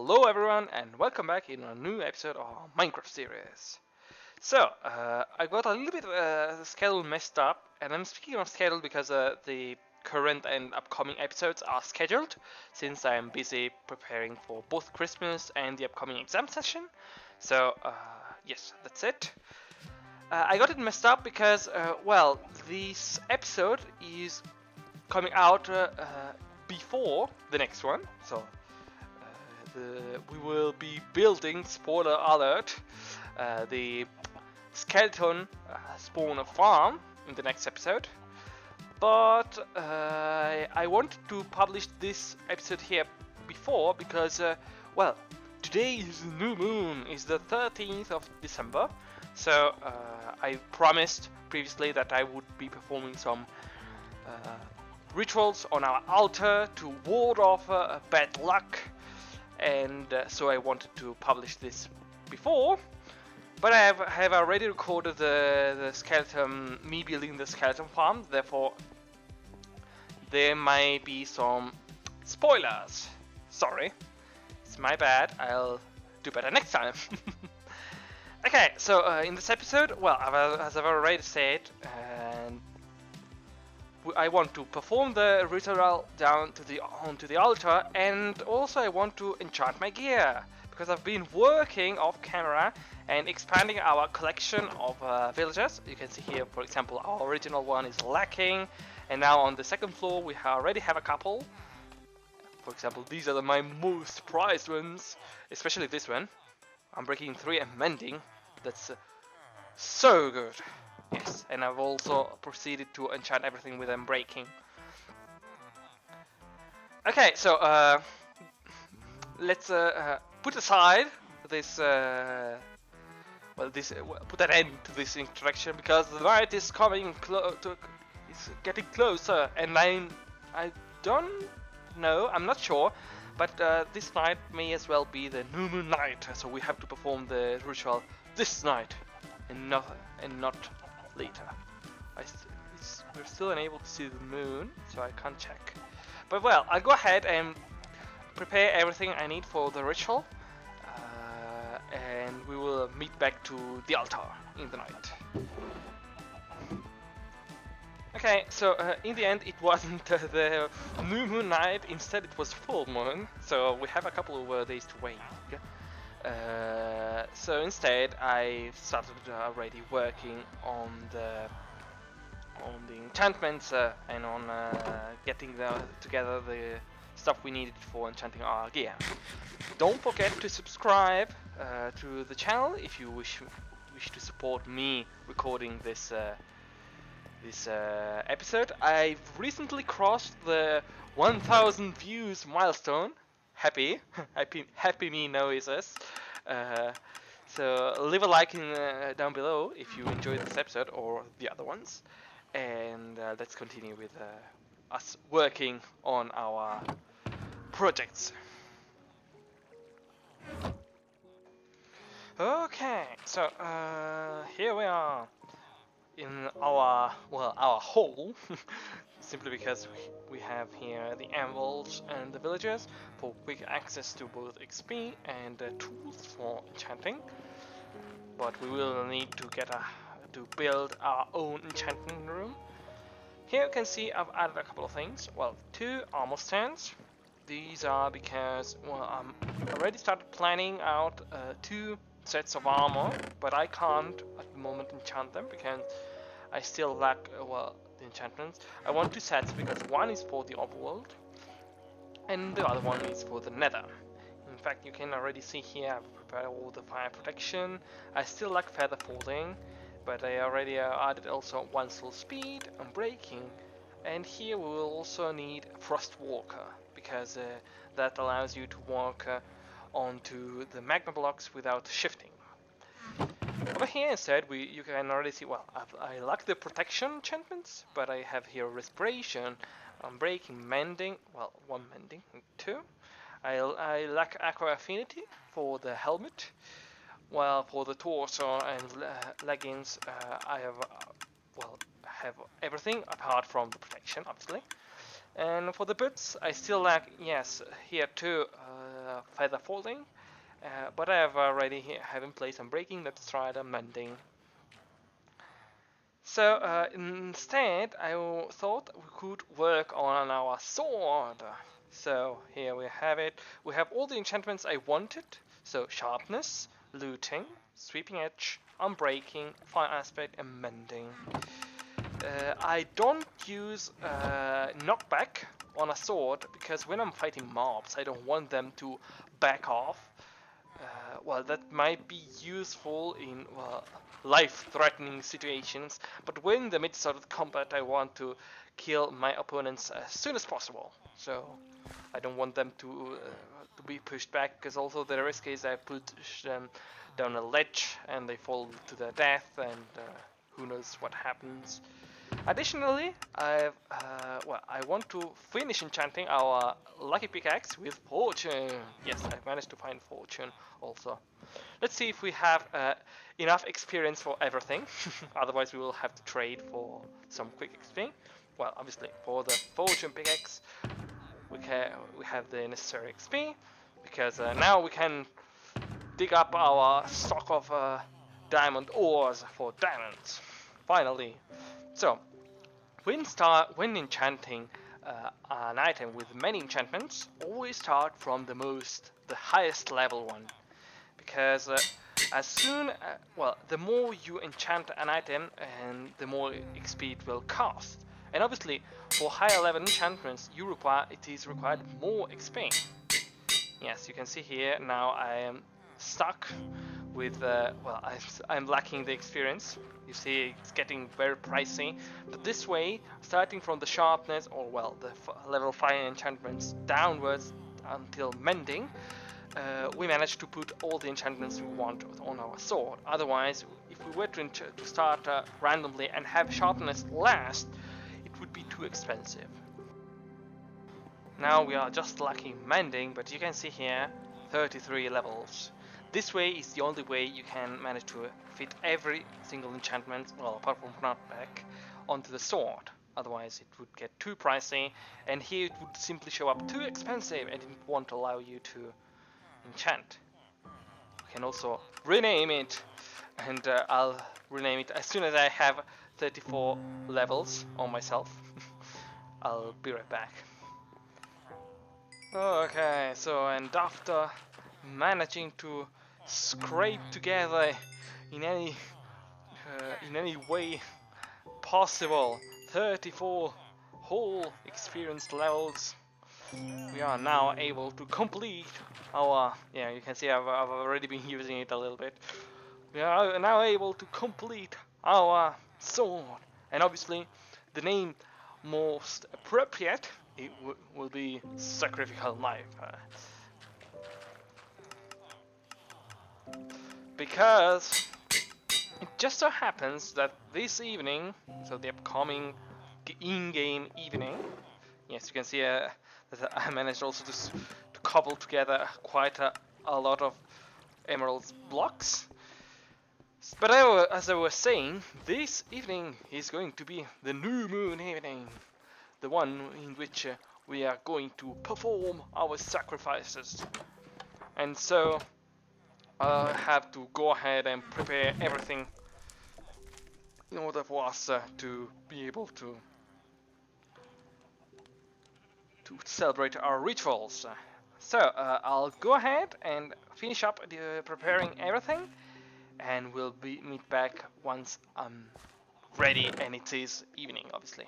Hello everyone and welcome back in a new episode of our Minecraft series. So, I got a little bit schedule messed up, and I'm speaking of schedule because the current and upcoming episodes are scheduled since I'm busy preparing for both Christmas and the upcoming exam session. So, yes, that's it. I got it messed up because, well, this episode is coming out before the next one, so we will be building, spoiler alert, the skeleton spawner farm in the next episode. But I wanted to publish this episode here before because, well, today is the new moon, is the 13th of December. So I promised previously that I would be performing some rituals on our altar to ward off bad luck. And so I wanted to publish this before, but I have already recorded the skeleton, me building the skeleton farm, therefore there might be some spoilers. Sorry, it's my bad, I'll do better next time. Okay, so in this episode, well, as I've already said, I want to perform the ritual down to onto the altar, and also I want to enchant my gear because I've been working off camera and expanding our collection of villagers. You can see here, for example, our original one is lacking, and now on the second floor we already have a couple. For example, these are my most prized ones, especially this one. I'm breaking 3 and mending. That's so good. Yes, and I've also proceeded to enchant everything with unbreaking. Okay, so let's put aside this, put an end to this introduction because the night is coming it's getting closer, and I don't know, I'm not sure, but this night may as well be the new moon night, so we have to perform the ritual this night, and not later. We're still unable to see the moon, so I can't check. But well, I'll go ahead and prepare everything I need for the ritual, and we will meet back to the altar in the night. Okay, so in the end it wasn't the new moon night, instead it was full moon, so we have a couple of days to wait. So instead I started already working on the enchantments and on getting together the stuff we needed for enchanting our gear. Don't forget to subscribe to the channel if you wish to support me recording this episode. I've recently crossed the 1000 views milestone. Happy me noises. So leave a like down below if you enjoyed this episode or the other ones, and let's continue with us working on our projects. Okay, so here we are in our hole. Simply because we have here the anvils and the villagers for quick access to both XP and tools for enchanting. But we will need to build our own enchanting room. Here you can see I've added a couple of things. Well, 2 armor stands. These are because, well, I'm already started planning out 2 sets of armor, but I can't at the moment enchant them because I still lack, the enchantments. I want 2 sets because one is for the overworld and the other one is for the nether. In fact, you can already see here I've prepared all the fire protection. I still lack feather falling, but I already added also 1 soul speed and breaking. And here we will also need frost walker because that allows you to walk onto the magma blocks without shifting. Over here instead, you can already see, well, I lack the protection enchantments, but I have here respiration, breaking, mending, well, 1 mending, 2. I lack aqua affinity for the helmet, while for the torso and leggings I have everything apart from the protection, obviously. And for the boots, I still lack, yes, here too, feather folding, but I have already have in place some breaking. Let's try the mending. So instead, I thought we could work on our sword. So here we have it. We have all the enchantments I wanted. So sharpness, looting, sweeping edge, unbreaking, fine aspect, and mending. I don't use knockback on a sword because when I'm fighting mobs, I don't want them to back off. Well, that might be useful in life-threatening situations, but when in the midst of the combat, I want to kill my opponents as soon as possible. So I don't want them to be pushed back, because also the risk is I push them down a ledge and they fall to their death, and who knows what happens. Additionally, I want to finish enchanting our lucky pickaxe with fortune. Yes, I've managed to find fortune also. Let's see if we have enough experience for everything. Otherwise, we will have to trade for some quick XP. Well, obviously, for the fortune pickaxe, we have the necessary XP, because now we can dig up our stock of diamond ores for diamonds. Finally. So, when enchanting an item with many enchantments, always start from the highest level one, because the more you enchant an item, and the more XP it will cost. And obviously, for higher level enchantments, it is required more XP. Yes, you can see here now I am stuck with I'm lacking the experience. You see, it's getting very pricey. But this way, starting from the sharpness, or the level 5 enchantments downwards until mending, we managed to put all the enchantments we want on our sword. Otherwise, if we were to start randomly and have sharpness last, it would be too expensive. Now we are just lacking mending, but you can see here 33 levels. This way is the only way you can manage to fit every single enchantment, well, apart from knockback, onto the sword. Otherwise it would get too pricey, and here it would simply show up too expensive and it won't allow you to enchant. You can also rename it, and I'll rename it as soon as I have 34 levels on myself. I'll be right back. Okay, so and after managing to scrape together in any way possible 34 whole experience levels, we are now able to complete our, you can see I've already been using it a little bit. We are now able to complete our sword, and obviously the name most appropriate will be Sacrifical Knife. Because it just so happens that this evening, so the upcoming in-game evening, yes, you can see that I managed also to cobble together quite a lot of emerald blocks. But as I was saying, this evening is going to be the new moon evening, the one in which we are going to perform our sacrifices. And so I have to go ahead and prepare everything in order for us to be able to celebrate our rituals. So I'll go ahead and finish up preparing everything, and we'll meet back once I'm ready and it is evening, obviously.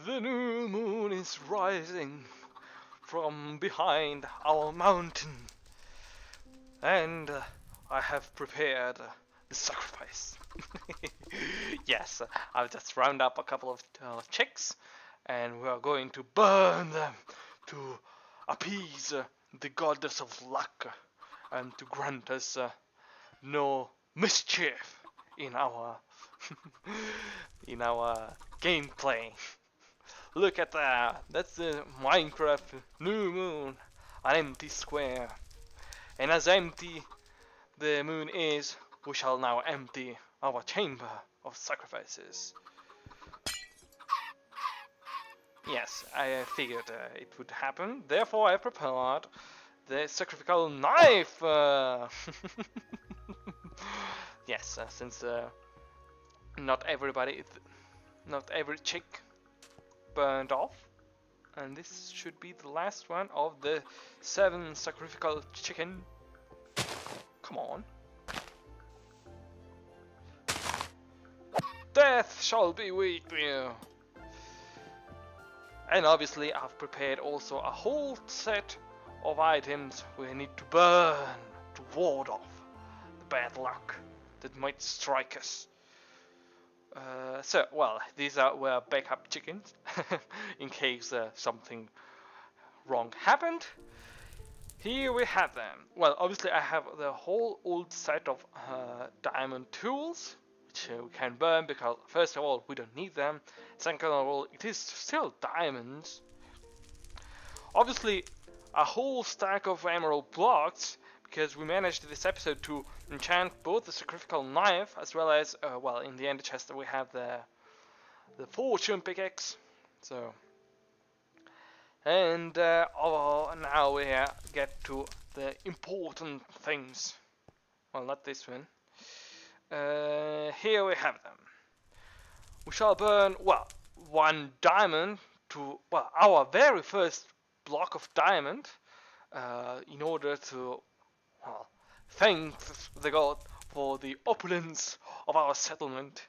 The new moon is rising from behind our mountain, and I have prepared the sacrifice. Yes, I'll just round up a couple of chicks, and we are going to burn them to appease the goddess of luck, and to grant us no mischief in our in our gameplay. Look at that! That's the Minecraft new moon, an empty square. And as empty the moon is, we shall now empty our chamber of sacrifices. Yes, I figured it would happen. Therefore, I prepared the Sacrifical Knife. Yes, since not everybody, not every chick burned off, and this should be the last one of the 7 sacrificial chicken. Come on. Death shall be with you. And obviously I've prepared also a whole set of items we need to burn to ward off the bad luck that might strike us. Well, these were backup chickens in case something wrong happened. Here we have them. Well, obviously I have the whole old set of diamond tools, which we can burn because first of all we don't need them. Second of all, it is still diamonds. Obviously a whole stack of emerald blocks, because we managed this episode to enchant both the Sacrifical Knife as well as, well, in the end chest we have the fortune pickaxe. So, and now we get to the important things. Well, not this one. Here we have them. We shall burn, well, 1 diamond to, well, our very first block of diamond, in order to, well, thank the god for the opulence of our settlement.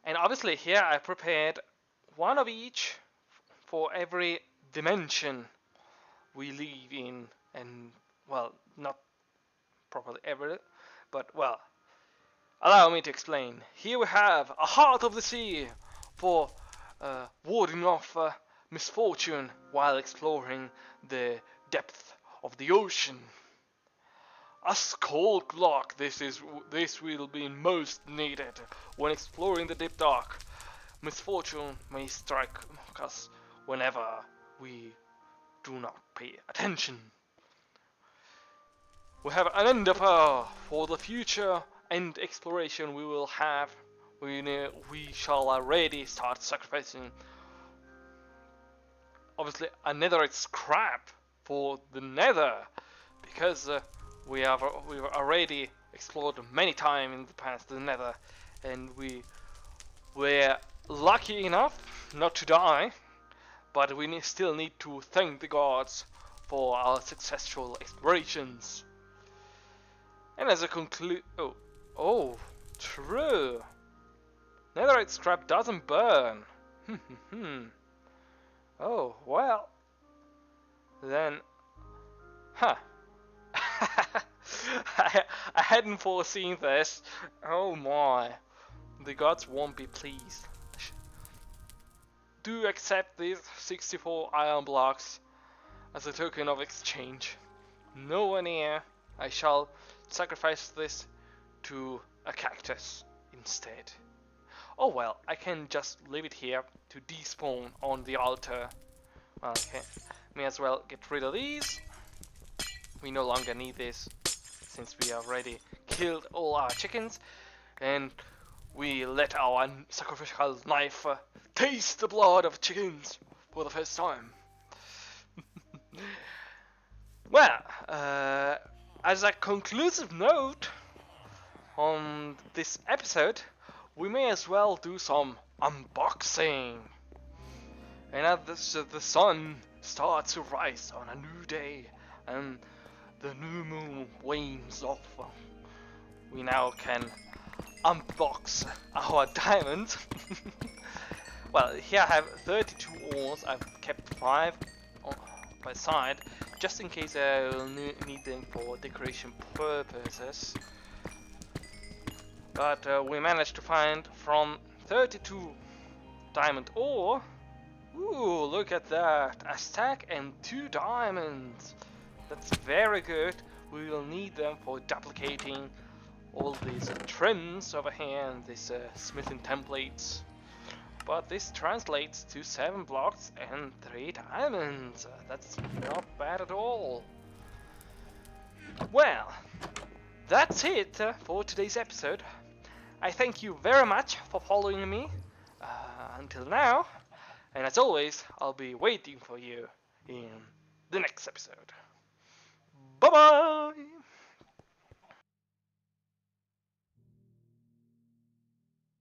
And obviously here I prepared 1 of each for every dimension we live in, and, well, not properly every, but, well, allow me to explain. Here we have a heart of the sea for warding off misfortune while exploring the depth of the ocean. A skull block. This will be most needed when exploring the deep dark. Misfortune may strike us whenever we do not pay attention. We have an endeavor for the future and exploration we will have. We shall already start sacrificing, obviously, a netherite scrap for the nether, because we've already explored many times in the past the nether, and we were lucky enough not to die, but we still need to thank the gods for our successful explorations. And as a oh, true. Netherite scrap doesn't burn. Oh, well. Then, huh. I hadn't foreseen this. Oh my. The gods won't be pleased. Do accept these 64 iron blocks as a token of exchange. Nowhere near. I shall sacrifice this to a cactus instead. Oh well, I can just leave it here to despawn on the altar. Well, okay, may as well get rid of these. We no longer need this since we already killed all our chickens, and we let our sacrificial knife taste the blood of chickens for the first time. Well, as a conclusive note on this episode, we may as well do some unboxing. And as the sun starts to rise on a new day and the new moon wanes off, we now can unbox our diamonds. Well, here I have 32 ores. I've kept 5 on my side just in case I will need them for decoration purposes. But we managed to find from 32 diamond ore. Ooh, look at that! A stack and 2 diamonds. That's very good. We will need them for duplicating all these trims over here and these smithing templates. But this translates to 7 blocks and 3 diamonds. That's not bad at all. Well, that's it for today's episode. I thank you very much for following me. until now, and as always, I'll be waiting for you in the next episode. Bye bye!